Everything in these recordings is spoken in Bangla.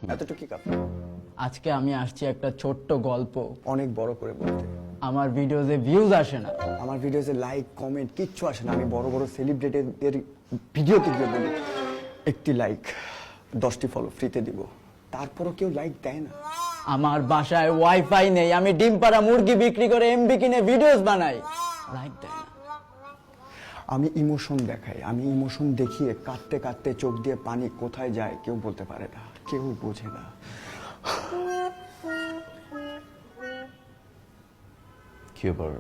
এতটুকু কাপ আজকে আমি আসছি একটা ছোট্ট গল্প। অনেক বড় করে বলতে। আমার ভিডিওতে ভিউজ আসে না, আমার ভিডিওতে লাইক কমেন্ট কিচ্ছু আসে না। আমি বড় বড় সেলিব্রিটিদের ভিডিওতে গিয়ে বলি একটি লাইক 10টি ফলো ফ্রিতে দিব, তারপরও কেউ লাইক দেয় না। আমার বাসায় ওয়াইফাই নেই, আমি ডিম পাড়া মুরগি বিক্রি করে এমবি কিনে ভিডিওস বানাই, লাইক দেয় না। আমি ইমোশন দেখাই, আমি ইমোশন দেখিয়ে কাঁদতে কাঁদতে চোখ দিয়ে পানি কোথায় যায় কেউ বলতে পারে না, কেউ বোঝে না। কি ব্যাপার,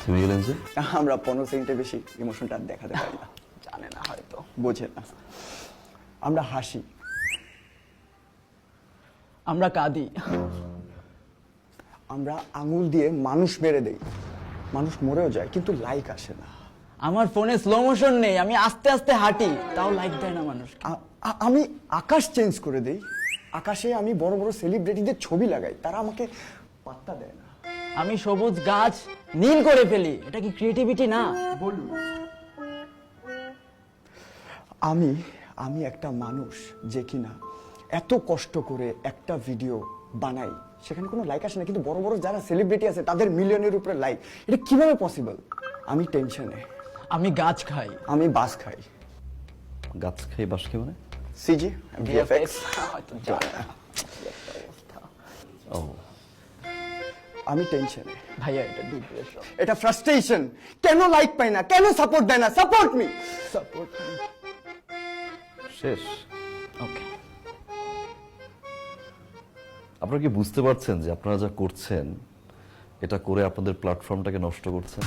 থেমে গেলেন যে? আমরা 15 সেকেন্ডের বেশি ইমোশনটা আর দেখাতে পারি না, জানে না হয়তো, বোঝে না। আমরা হাসি, আমরা কাঁদি, আমরা আঙুল দিয়ে মানুষ মেরে দেই, মানুষ মরেও যায় কিন্তু লাইক আসে না। আমার ফোনে স্লো মোশন নেই, আমি আস্তে আস্তে হাঁটি, তাও লাইক দেয় না মানুষ। আমি আকাশ চেঞ্জ করে দেই, আকাশে আমি বড় বড় সেলিব্রিটিদের ছবি লাগাই, তারা আমাকে পাত্তা দেয় না। আমি সবুজ গাছ নীল করে ফেলি, এটা কি ক্রিয়েটিভিটি না? বলুন। আমি আমি একটা মানুষ যে কিনা এত কষ্ট করে একটা ভিডিও বানাই, সেখানে কোনো লাইক আসে না, কিন্তু বড় বড় যারা সেলিব্রিটি আছে তাদের মিলিয়নের উপরে লাইক, এটা কিভাবে পসিবল? আমি টেনশনে। আমি গাছ খাই, আমি বাস খাই। গাছ খেয়ে বাস খেয়ে মানে? সিজি ভিএফএক্স হয়তো জানে না। ও, আমি টেনশনে। ভাইয়া এটা ডিপ্রেশন। এটা ফ্রাস্ট্রেশন। কেন লাইক পাই না, কেন সাপোর্ট দেয় না? Support me, support. শেষ? ওকে। আপনারা কি বুঝতে পারছেন যে আপনারা যা করছেন এটা করে আপনাদের প্ল্যাটফর্মটাকে নষ্ট করছেন?